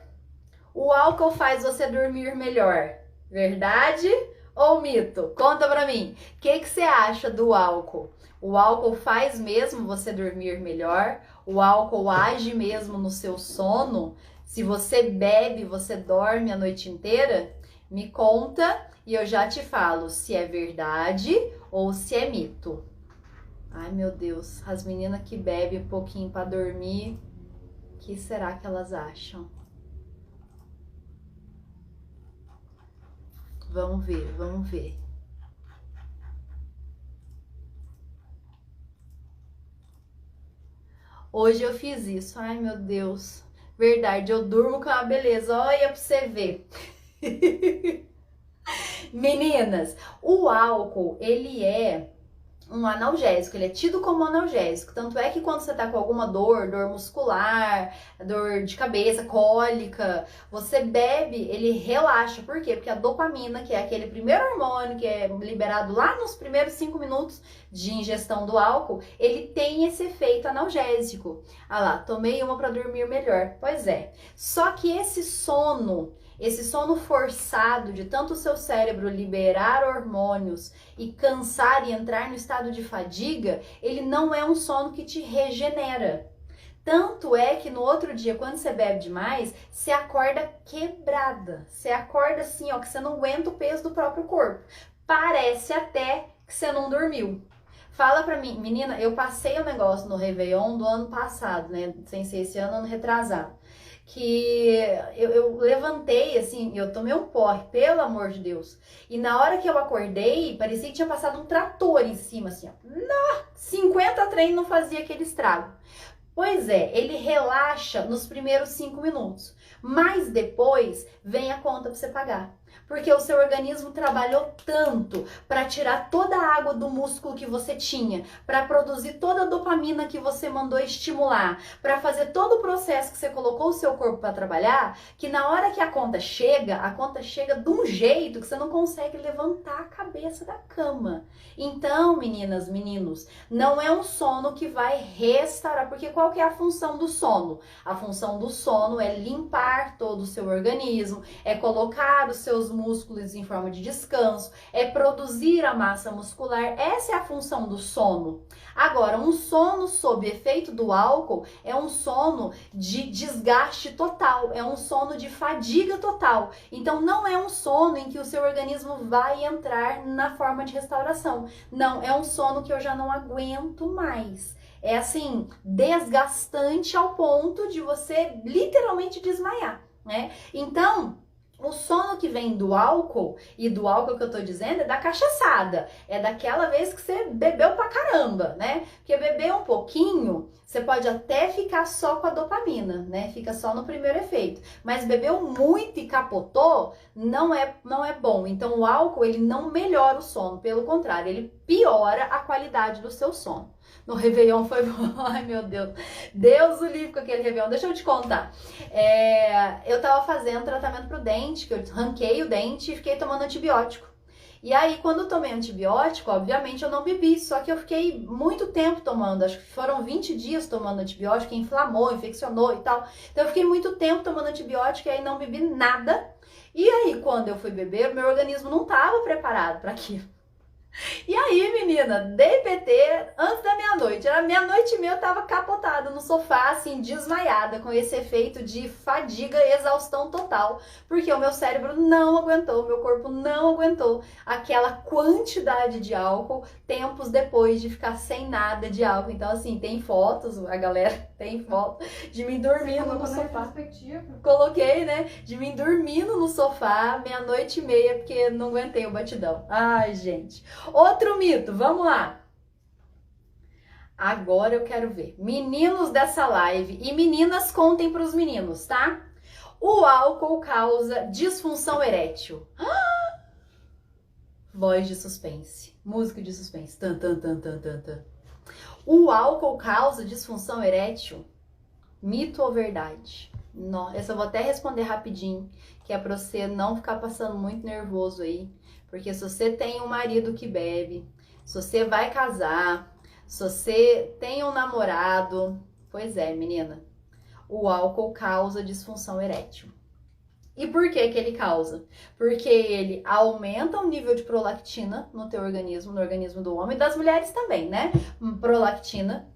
O álcool faz você dormir melhor. Verdade ou mito? Conta pra mim. O que você acha do álcool? O álcool faz mesmo você dormir melhor? O álcool age mesmo no seu sono? Se você bebe, você dorme a noite inteira? Me conta e eu já te falo se é verdade ou se é mito. Ai, meu Deus, as meninas que bebem um pouquinho para dormir, o que será que elas acham? Vamos ver, vamos ver. Hoje eu fiz isso. Ai, meu Deus. Verdade, eu durmo com uma beleza. Olha pra você ver. Meninas, o álcool, ele é um analgésico, ele é tido como analgésico. Tanto é que quando você tá com alguma dor muscular, dor de cabeça, cólica, você bebe, ele relaxa. Por quê? Porque a dopamina, que é aquele primeiro hormônio que é liberado lá nos primeiros 5 minutos de ingestão do álcool, ele tem esse efeito analgésico. Ah lá, tomei uma para dormir melhor. Pois é. Só que esse sono forçado de tanto o seu cérebro liberar hormônios e cansar e entrar no estado de fadiga, ele não é um sono que te regenera. Tanto é que no outro dia, quando você bebe demais, você acorda quebrada. Você acorda assim, ó, que você não aguenta o peso do próprio corpo. Parece até que você não dormiu. Fala pra mim, menina, eu passei o negócio no Réveillon do ano passado, né? Sem ser esse ano retrasado. Que eu levantei, assim, eu tomei um porre, pelo amor de Deus. E na hora que eu acordei, parecia que tinha passado um trator em cima, assim, ó. 50 trem não fazia aquele estrago. Pois é, ele relaxa nos primeiros 5 minutos. Mas depois vem a conta pra você pagar. Porque o seu organismo trabalhou tanto para tirar toda a água do músculo que você tinha, para produzir toda a dopamina que você mandou estimular, para fazer todo o processo que você colocou o seu corpo para trabalhar, que na hora que a conta chega de um jeito que você não consegue levantar a cabeça da cama. Então, meninas, meninos, não é um sono que vai restaurar, porque qual que é a função do sono? A função do sono é limpar todo o seu organismo, é colocar os seus músculos em forma de descanso, é produzir a massa muscular. Essa é a função do sono. Agora, um sono sob efeito do álcool é um sono de desgaste total, é um sono de fadiga total. Então, não é um sono em que o seu organismo vai entrar na forma de restauração. Não, é um sono que eu já não aguento mais. É assim, desgastante ao ponto de você literalmente desmaiar, né? Então, o sono que vem do álcool, e do álcool que eu tô dizendo é da cachaçada, é daquela vez que você bebeu pra caramba, né? Porque beber um pouquinho, você pode até ficar só com a dopamina, né? Fica só no primeiro efeito. Mas bebeu muito e capotou, não é bom. Então o álcool, ele não melhora o sono, pelo contrário, ele piora a qualidade do seu sono. No Réveillon foi bom. Ai, meu Deus. Deus o livre com aquele Réveillon. Deixa eu te contar. Eu tava fazendo tratamento pro dente, que eu arranquei o dente e fiquei tomando antibiótico. E aí, quando eu tomei antibiótico, obviamente eu não bebi, só que eu fiquei muito tempo tomando, acho que foram 20 dias tomando antibiótico, inflamou, infeccionou e tal. Então eu fiquei muito tempo tomando antibiótico e aí não bebi nada. E aí, quando eu fui beber, meu organismo não estava preparado para aquilo. E aí, menina, dei PT antes da meia-noite. Era meia-noite e meia, eu tava capotada no sofá, assim, desmaiada, com esse efeito de fadiga e exaustão total. Porque o meu cérebro não aguentou, o meu corpo não aguentou aquela quantidade de álcool tempos depois de ficar sem nada de álcool. Então, assim, tem fotos, a galera tem foto de mim dormindo no sofá. Coloquei, né? De mim dormindo no sofá, meia-noite e meia, porque não aguentei o batidão. Ai, gente. Outro mito, vamos lá. Agora eu quero ver. Meninos dessa live e meninas, contem para os meninos, tá? O álcool causa disfunção erétil. Voz de suspense. Música de suspense. Tan, tan, tan, tan, tan, tan. O álcool causa disfunção erétil? Mito ou verdade? Não, essa eu vou até responder rapidinho, que é para você não ficar passando muito nervoso aí. Porque se você tem um marido que bebe, se você vai casar, se você tem um namorado, pois é, menina, o álcool causa disfunção erétil. E por que que ele causa? Porque ele aumenta o nível de prolactina no teu organismo, no organismo do homem e das mulheres também, né? Prolactina.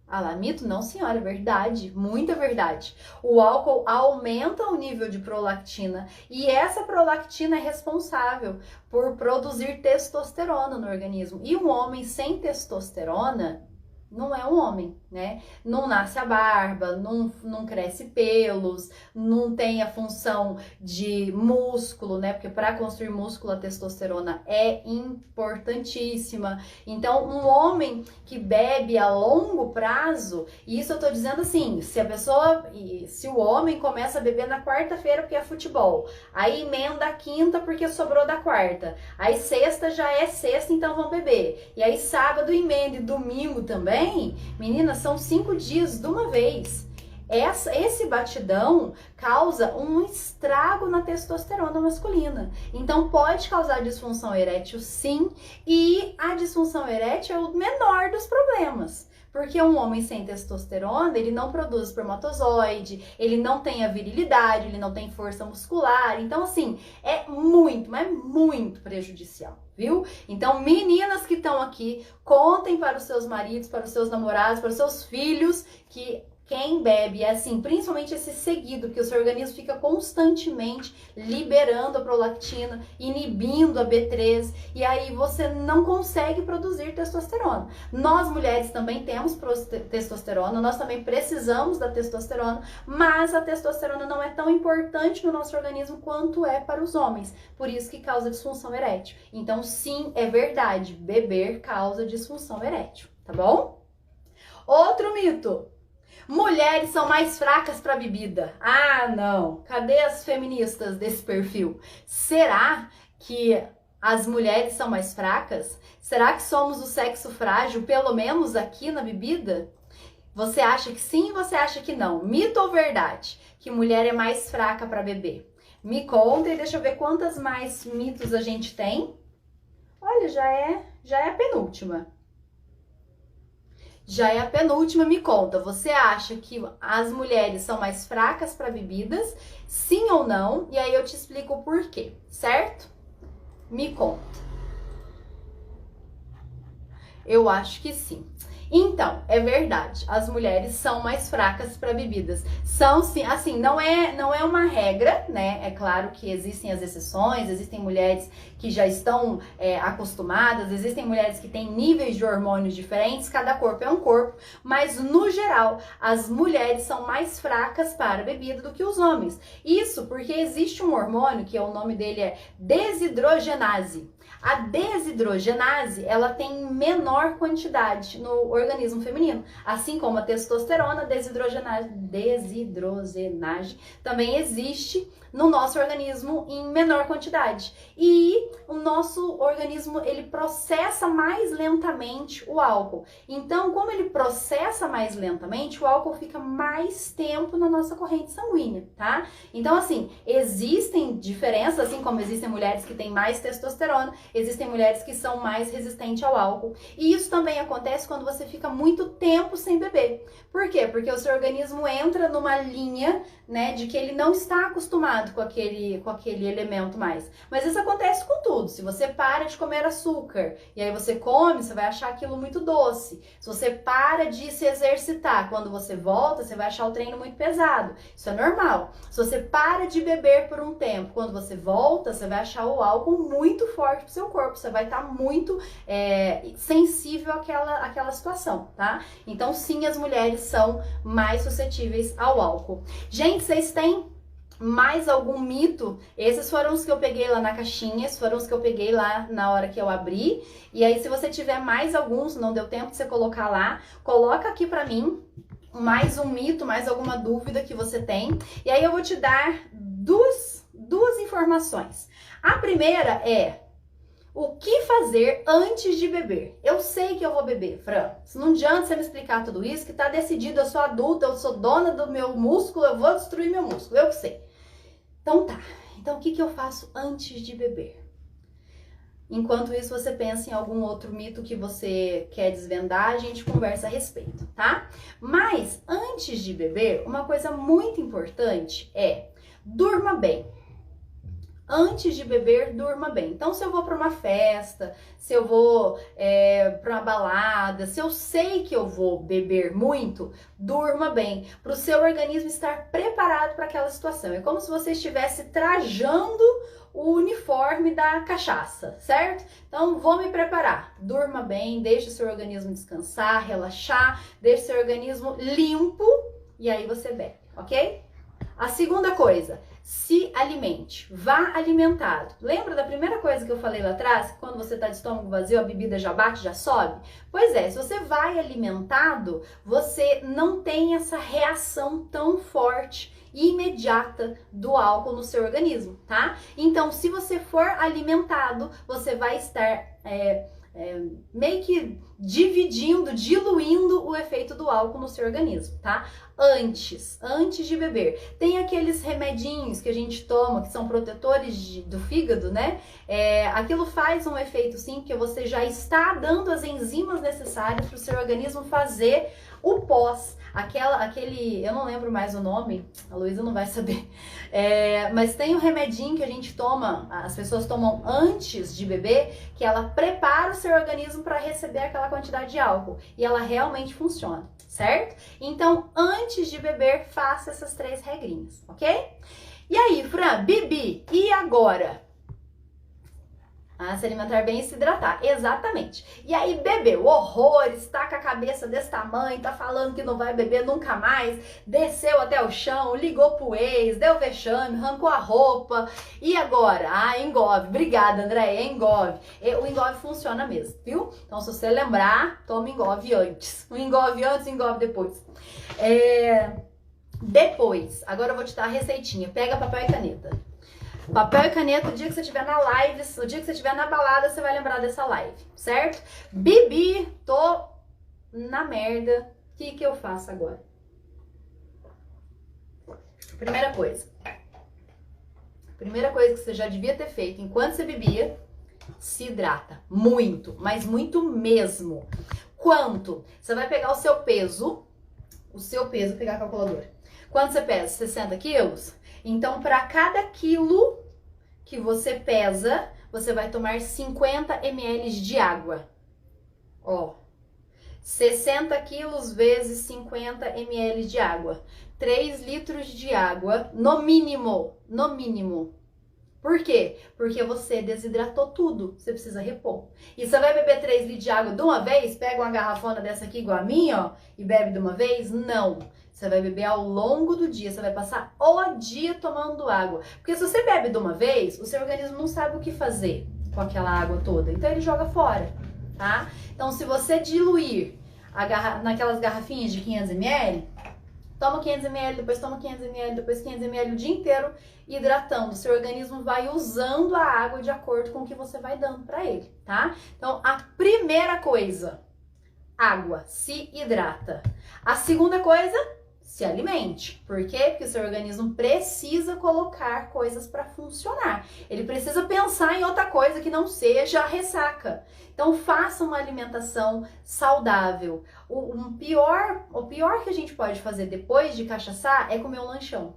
Ah lá, mito? Não, senhora, é verdade, muita verdade. O álcool aumenta o nível de prolactina e essa prolactina é responsável por produzir testosterona no organismo. E um homem sem testosterona não é um homem, né? Não nasce a barba, não cresce pelos, não tem a função de músculo, né? Porque para construir músculo a testosterona é importantíssima. Então, um homem que bebe a longo prazo, e isso eu tô dizendo assim, se o homem começa a beber na quarta-feira porque é futebol, aí emenda a quinta porque sobrou da quarta, aí sexta já é sexta, então vão beber, e aí sábado emenda e domingo também, meninas, são 5 dias de uma vez. Esse batidão causa um estrago na testosterona masculina. Então pode causar disfunção erétil sim, e a disfunção erétil é o menor dos problemas. Porque um homem sem testosterona, ele não produz espermatozoide, ele não tem a virilidade, ele não tem força muscular. Então, assim, é muito prejudicial, viu? Então, meninas que estão aqui, contem para os seus maridos, para os seus namorados, para os seus filhos, que quem bebe é assim, principalmente esse seguido, porque o seu organismo fica constantemente liberando a prolactina, inibindo a B3, e aí você não consegue produzir testosterona. Nós mulheres também temos testosterona, nós também precisamos da testosterona, mas a testosterona não é tão importante no nosso organismo quanto é para os homens, por isso que causa disfunção erétil. Então sim, é verdade, beber causa disfunção erétil, tá bom? Outro mito. Mulheres são mais fracas para bebida. Ah, não. Cadê as feministas desse perfil? Será que as mulheres são mais fracas? Será que somos o sexo frágil, pelo menos aqui na bebida? Você acha que sim, você acha que não? Mito ou verdade? Que mulher é mais fraca para beber? Me conta e deixa eu ver quantas mais mitos a gente tem. Olha, já é a penúltima. Já é a penúltima, me conta. Você acha que as mulheres são mais fracas para bebidas? Sim ou não? E aí eu te explico o porquê, certo? Me conta. Eu acho que sim. Então, é verdade, as mulheres são mais fracas para bebidas. São sim, assim, não é uma regra, né? É claro que existem as exceções, existem mulheres que já estão acostumadas, existem mulheres que têm níveis de hormônios diferentes, cada corpo é um corpo, mas no geral, as mulheres são mais fracas para a bebida do que os homens. Isso porque existe um hormônio, que o nome dele é desidrogenase. A desidrogenase, ela tem menor quantidade no organismo feminino, assim como a testosterona, desidrogenase também existe no nosso organismo em menor quantidade. E o nosso organismo, ele processa mais lentamente o álcool. Então, como ele processa mais lentamente, o álcool fica mais tempo na nossa corrente sanguínea, tá? Então, assim, existem diferenças, assim como existem mulheres que têm mais testosterona, existem mulheres que são mais resistentes ao álcool. E isso também acontece quando você fica muito tempo sem beber. Por quê? Porque o seu organismo entra numa linha, né, de que ele não está acostumado com aquele elemento mais. Mas isso acontece com tudo. Se você para de comer açúcar e aí você come, você vai achar aquilo muito doce. Se você para de se exercitar, quando você volta, você vai achar o treino muito pesado. Isso é normal. Se você para de beber por um tempo, quando você volta, você vai achar o álcool muito forte pro seu corpo. Você vai estar muito sensível àquela situação, tá? Então, sim, as mulheres são mais suscetíveis ao álcool. Gente, vocês têm mais algum mito? Esses foram os que eu peguei lá na caixinha, esses foram os que eu peguei lá na hora que eu abri. E aí, se você tiver mais alguns, não deu tempo de você colocar lá, coloca aqui pra mim mais um mito, mais alguma dúvida que você tem. E aí eu vou te dar duas informações. A primeira é: o que fazer antes de beber? Eu sei que eu vou beber, Fran. Não adianta você me explicar tudo isso, que tá decidido, eu sou adulta, eu sou dona do meu músculo, eu vou destruir meu músculo, eu que sei. Então tá, então o que eu faço antes de beber? Enquanto isso, você pensa em algum outro mito que você quer desvendar, a gente conversa a respeito, tá? Mas antes de beber, uma coisa muito importante é: durma bem. Antes de beber, durma bem. Então, se eu vou para uma festa, se eu vou para uma balada, se eu sei que eu vou beber muito, durma bem, para o seu organismo estar preparado para aquela situação. É como se você estivesse trajando o uniforme da cachaça, certo? Então, vou me preparar. Durma bem, deixe o seu organismo descansar, relaxar, deixe o seu organismo limpo e aí você bebe, ok? A segunda coisa: se alimente, vá alimentado. Lembra da primeira coisa que eu falei lá atrás? Que quando você está de estômago vazio, a bebida já bate, já sobe? Pois é, se você vai alimentado, você não tem essa reação tão forte e imediata do álcool no seu organismo, tá? Então, se você for alimentado, você vai estar meio que diluindo o efeito do álcool no seu organismo, tá? Antes de beber. Tem aqueles remedinhos que a gente toma, que são protetores do fígado, né? Aquilo faz um efeito sim, porque você já está dando as enzimas necessárias para o seu organismo fazer o pós. Eu não lembro mais o nome, a Luísa não vai saber, mas tem um remedinho que a gente toma, as pessoas tomam antes de beber, que ela prepara o seu organismo para receber aquela quantidade de álcool, e ela realmente funciona, certo? Então, antes de beber, faça essas 3 regrinhas, ok? E aí, Fran, bebi, e agora? Se alimentar bem e se hidratar, exatamente. E aí bebeu horrores, tá com a cabeça desse tamanho, tá falando que não vai beber nunca mais, desceu até o chão, ligou pro ex, deu vexame, arrancou a roupa. E agora? Engove. Obrigada, Andréia, engove. O engove funciona mesmo, viu? Então se você lembrar, toma engove antes. Um engove antes, engove depois. Depois, agora eu vou te dar a receitinha. Pega papel e caneta. Papel e caneta, o dia que você estiver na live, o dia que você estiver na balada, você vai lembrar dessa live, certo? Bibi, tô na merda. O que eu faço agora? Primeira coisa que você já devia ter feito enquanto você bebia, se hidrata. Muito, mas muito mesmo. Quanto? Você vai pegar o seu peso, pegar a calculadora. Quanto você pesa? 60 quilos? Então, para cada quilo que você pesa, você vai tomar 50 ml de água. 60 quilos vezes 50 ml de água. 3 litros de água, no mínimo. Por quê? Porque você desidratou tudo, você precisa repor. E você vai beber 3 litros de água de uma vez? Pega uma garrafona dessa aqui igual a minha, e bebe de uma vez? Não. Você vai beber ao longo do dia, você vai passar o dia tomando água. Porque se você bebe de uma vez, o seu organismo não sabe o que fazer com aquela água toda. Então ele joga fora, tá? Então se você diluir naquelas garrafinhas de 500 ml, toma 500 ml, depois toma 500 ml, depois 500 ml o dia inteiro, hidratando. O seu organismo vai usando a água de acordo com o que você vai dando para ele, tá? Então a primeira coisa, água, se hidrata. A segunda coisa, se alimente. Por quê? Porque o seu organismo precisa colocar coisas para funcionar. Ele precisa pensar em outra coisa que não seja a ressaca. Então faça uma alimentação saudável. O pior que a gente pode fazer depois de cachaçar é comer um lanchão.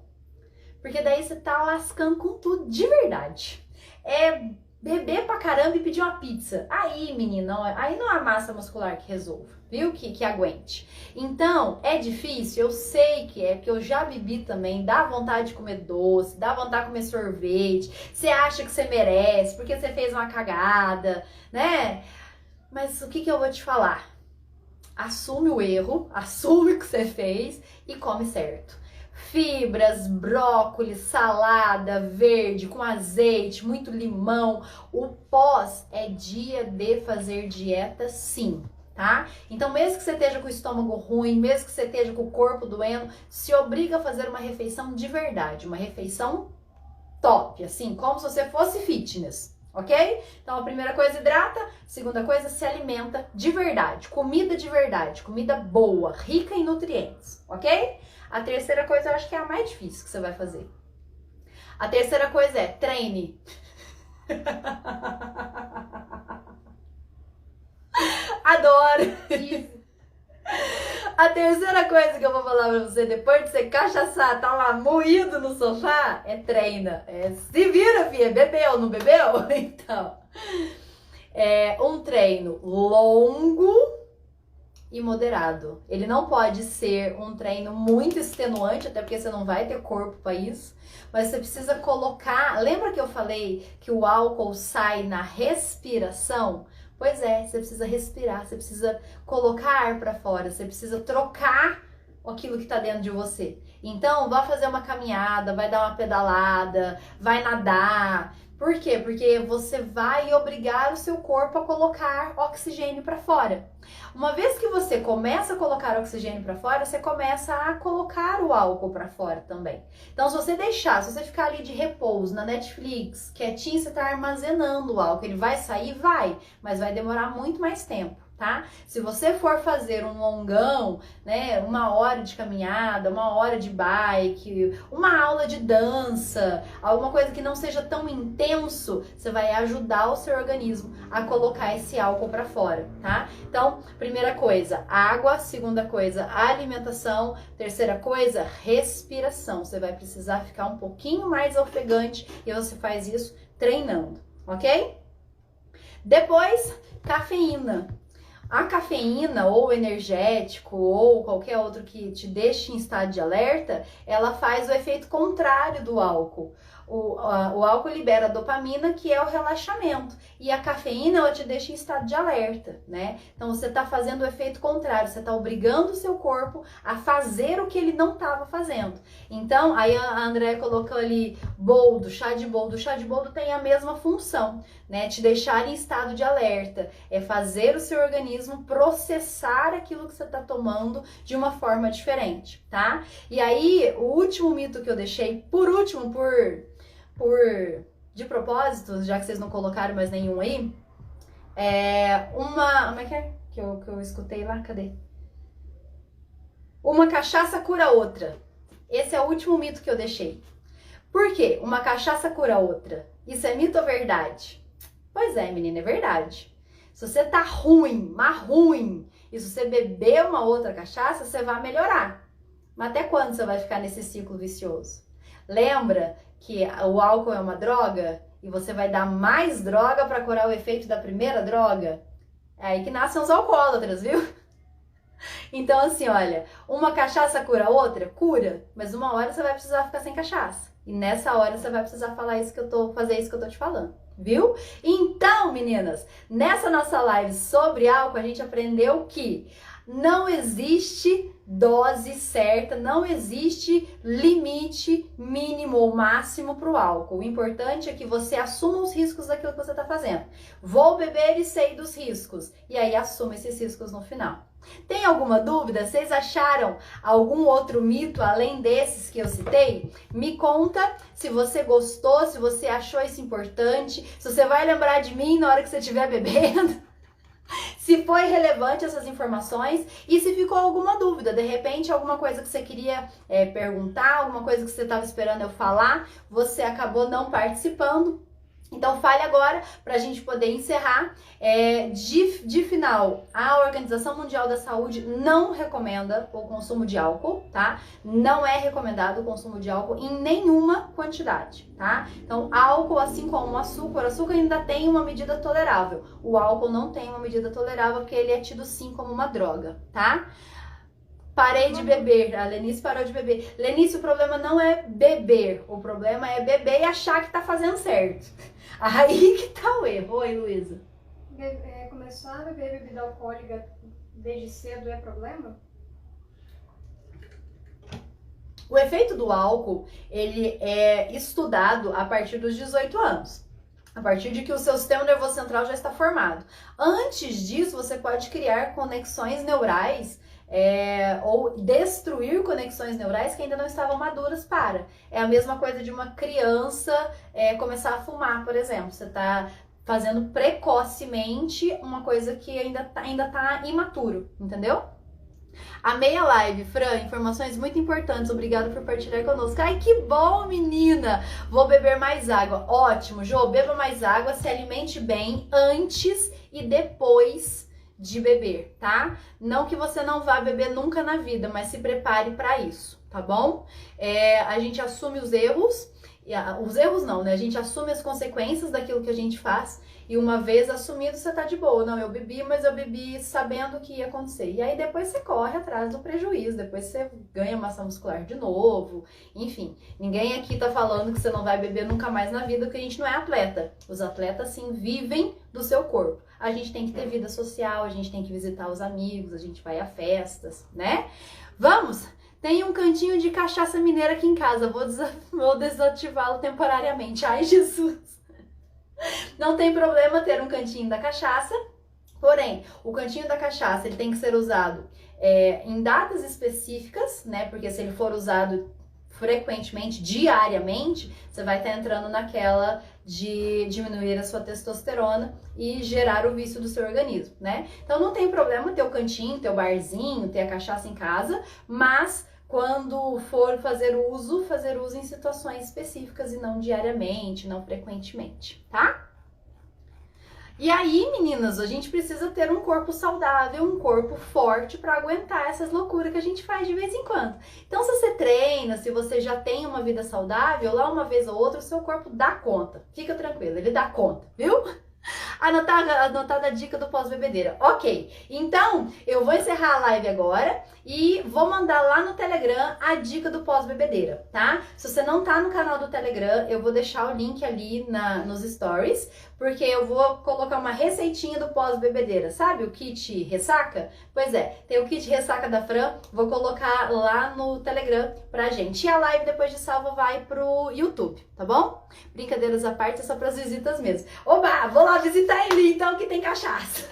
Porque daí você tá lascando com tudo de verdade. É beber pra caramba e pedir uma pizza. Aí, menina, aí não há massa muscular que resolva, viu? Que aguente. Então, é difícil, eu sei que é, porque eu já bebi também, dá vontade de comer doce, dá vontade de comer sorvete, você acha que você merece, porque você fez uma cagada, né? Mas o que eu vou te falar? Assume o erro, assume o que você fez e come certo. Fibras, brócolis, salada verde com azeite, muito limão. O pós é dia de fazer dieta, sim, tá? Então, mesmo que você esteja com o estômago ruim, mesmo que você esteja com o corpo doendo, se obriga a fazer uma refeição de verdade, uma refeição top, assim, como se você fosse fitness, ok? Então, a primeira coisa, hidrata. Segunda coisa, se alimenta de verdade, comida boa, rica em nutrientes, ok? A terceira coisa, eu acho que é a mais difícil que você vai fazer. A terceira coisa é treine. Adoro! A terceira coisa que eu vou falar pra você, depois de você cachaçar, tá lá moído no sofá, é treina. Se vira, filha, bebeu, não bebeu? Então, é um treino longo e moderado. Ele não pode ser um treino muito extenuante, até porque você não vai ter corpo para isso, mas você precisa colocar... Lembra que eu falei que o álcool sai na respiração? Pois é, você precisa respirar, você precisa colocar ar para fora, você precisa trocar aquilo que tá dentro de você. Então, vá fazer uma caminhada, vai dar uma pedalada, vai nadar. Por quê? Porque você vai obrigar o seu corpo a colocar oxigênio para fora. Uma vez que você começa a colocar oxigênio para fora, você começa a colocar o álcool para fora também. Então, se você ficar ali de repouso na Netflix, quietinho, você tá armazenando o álcool. Ele vai sair? Vai, mas vai demorar muito mais tempo, tá? Se você for fazer um longão, né, 1 hora de caminhada, 1 hora de bike, uma aula de dança, alguma coisa que não seja tão intenso, você vai ajudar o seu organismo a colocar esse álcool para fora, tá? Então, primeira coisa, água. Segunda coisa, alimentação. Terceira coisa, respiração. Você vai precisar ficar um pouquinho mais ofegante e você faz isso treinando, ok? Depois, cafeína. A cafeína, ou energético, ou qualquer outro que te deixe em estado de alerta, ela faz o efeito contrário do álcool. O álcool libera dopamina, que é o relaxamento. E a cafeína, ela te deixa em estado de alerta, né? Então você tá fazendo o efeito contrário, você tá obrigando o seu corpo a fazer o que ele não estava fazendo. Então, aí a Andrea colocou ali boldo, chá de boldo. O chá de boldo tem a mesma função, né? Te deixar em estado de alerta. É fazer o seu organismo processar aquilo que você tá tomando de uma forma diferente, tá? E aí, o último mito que eu deixei, por último, de propósito, já que vocês não colocaram mais nenhum aí, como é que é? Que eu escutei lá, cadê? Uma cachaça cura outra. Esse é o último mito que eu deixei. Por quê? Uma cachaça cura outra. Isso é mito ou verdade? Pois é, menina, é verdade. Se você tá ruim, mas ruim, e se você beber uma outra cachaça, você vai melhorar. Mas até quando você vai ficar nesse ciclo vicioso? Lembra que o álcool é uma droga e você vai dar mais droga para curar o efeito da primeira droga? É aí que nascem os alcoólatras, viu? Então assim, olha, uma cachaça cura a outra? Cura, mas uma hora você vai precisar ficar sem cachaça. E nessa hora você vai precisar fazer isso que eu tô te falando, viu? Então, meninas, nessa nossa live sobre álcool, a gente aprendeu que não existe dose certa, não existe limite mínimo ou máximo para o álcool. O importante é que você assuma os riscos daquilo que você está fazendo. Vou beber e sei dos riscos. E aí assuma esses riscos no final. Tem alguma dúvida? Vocês acharam algum outro mito além desses que eu citei? Me conta se você gostou, se você achou isso importante, se você vai lembrar de mim na hora que você estiver bebendo. Se foi relevante essas informações e se ficou alguma dúvida, de repente alguma coisa que você queria perguntar, alguma coisa que você estava esperando eu falar, você acabou não participando. Então fale agora para a gente poder encerrar. De final, a Organização Mundial da Saúde não recomenda o consumo de álcool, tá? Não é recomendado o consumo de álcool em nenhuma quantidade, tá? Então álcool, assim como o açúcar ainda tem uma medida tolerável. O álcool não tem uma medida tolerável porque ele é tido sim como uma droga, tá? Parei de beber, a Lenice parou de beber. Lenice, o problema não é beber, o problema é beber e achar que tá fazendo certo. Aí que tá o erro. Oi, Luísa. Começar a beber bebida alcoólica desde cedo é problema? O efeito do álcool, ele é estudado a partir dos 18 anos. A partir de que o seu sistema nervoso central já está formado. Antes disso, você pode criar conexões neurais ou destruir conexões neurais que ainda não estavam maduras para. É a mesma coisa de uma criança começar a fumar, por exemplo. Você está fazendo precocemente uma coisa que ainda tá imaturo, entendeu? Amei a live, Fran, informações muito importantes, obrigada por partilhar conosco. Ai, que bom, menina! Vou beber mais água. Ótimo, Jô, beba mais água, se alimente bem antes e depois de beber, tá? Não que você não vá beber nunca na vida, mas se prepare para isso, tá bom? A gente assume os erros, os erros não, né? A gente assume as consequências daquilo que a gente faz e uma vez assumido, você tá de boa. Não, eu bebi, mas eu bebi sabendo o que ia acontecer. E aí depois você corre atrás do prejuízo, depois você ganha massa muscular de novo. Enfim, ninguém aqui tá falando que você não vai beber nunca mais na vida, porque a gente não é atleta. Os atletas, sim, vivem do seu corpo. A gente tem que ter vida social, a gente tem que visitar os amigos, a gente vai a festas, né? Vamos! Tem um cantinho de cachaça mineira aqui em casa, vou desativá-lo temporariamente. Ai, Jesus! Não tem problema ter um cantinho da cachaça, porém, o cantinho da cachaça ele tem que ser usado em datas específicas, né? Porque se ele for usado frequentemente, diariamente, você vai estar entrando naquela de diminuir a sua testosterona e gerar o vício do seu organismo, né? Então não tem problema ter o cantinho, ter o barzinho, ter a cachaça em casa, mas quando for fazer uso em situações específicas e não diariamente, não frequentemente, tá? E aí, meninas, a gente precisa ter um corpo saudável, um corpo forte para aguentar essas loucuras que a gente faz de vez em quando. Então, se você treina, se você já tem uma vida saudável, lá uma vez ou outra, o seu corpo dá conta. Fica tranquilo, ele dá conta, viu? Anotada a dica do pós-bebedeira. Ok, então eu vou encerrar a live agora e vou mandar lá no Telegram a dica do pós-bebedeira, tá? Se você não tá no canal do Telegram, eu vou deixar o link ali nos stories, porque eu vou colocar uma receitinha do pós-bebedeira, sabe? O kit ressaca? Pois é, tem o kit ressaca da Fran, vou colocar lá no Telegram pra gente. E a live depois de salva vai pro YouTube, tá bom? Brincadeiras à parte, é só pras visitas mesmo. Oba, vou lá visitar ele então, que tem cachaça.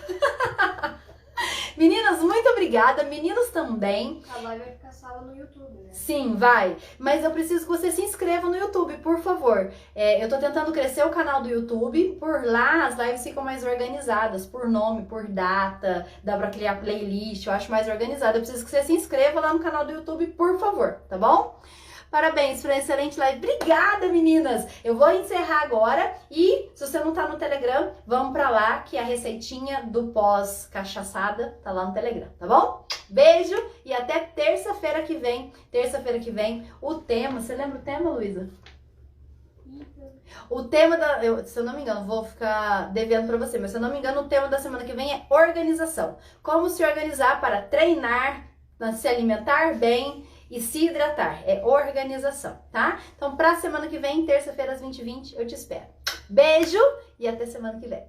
Meninas, muito obrigada. Meninos também. A live vai ficar salva no YouTube, né? Sim, vai. Mas eu preciso que você se inscreva no YouTube, por favor. Eu tô tentando crescer o canal do YouTube. Por lá, as lives ficam mais organizadas. Por nome, por data. Dá pra criar playlist. Eu acho mais organizado. Eu preciso que você se inscreva lá no canal do YouTube, por favor. Tá bom? Parabéns por uma excelente live. Obrigada, meninas! Eu vou encerrar agora e, se você não tá no Telegram, vamos pra lá, que a receitinha do pós-cachaçada tá lá no Telegram, tá bom? Beijo e até terça-feira que vem. Terça-feira que vem, o tema... Você lembra o tema, Luísa? O tema se eu não me engano, vou ficar devendo pra você, mas se eu não me engano, o tema da semana que vem é organização. Como se organizar para treinar, se alimentar bem e se hidratar. É organização, tá? Então, pra semana que vem, terça-feira às 20h20, eu te espero. Beijo e até semana que vem.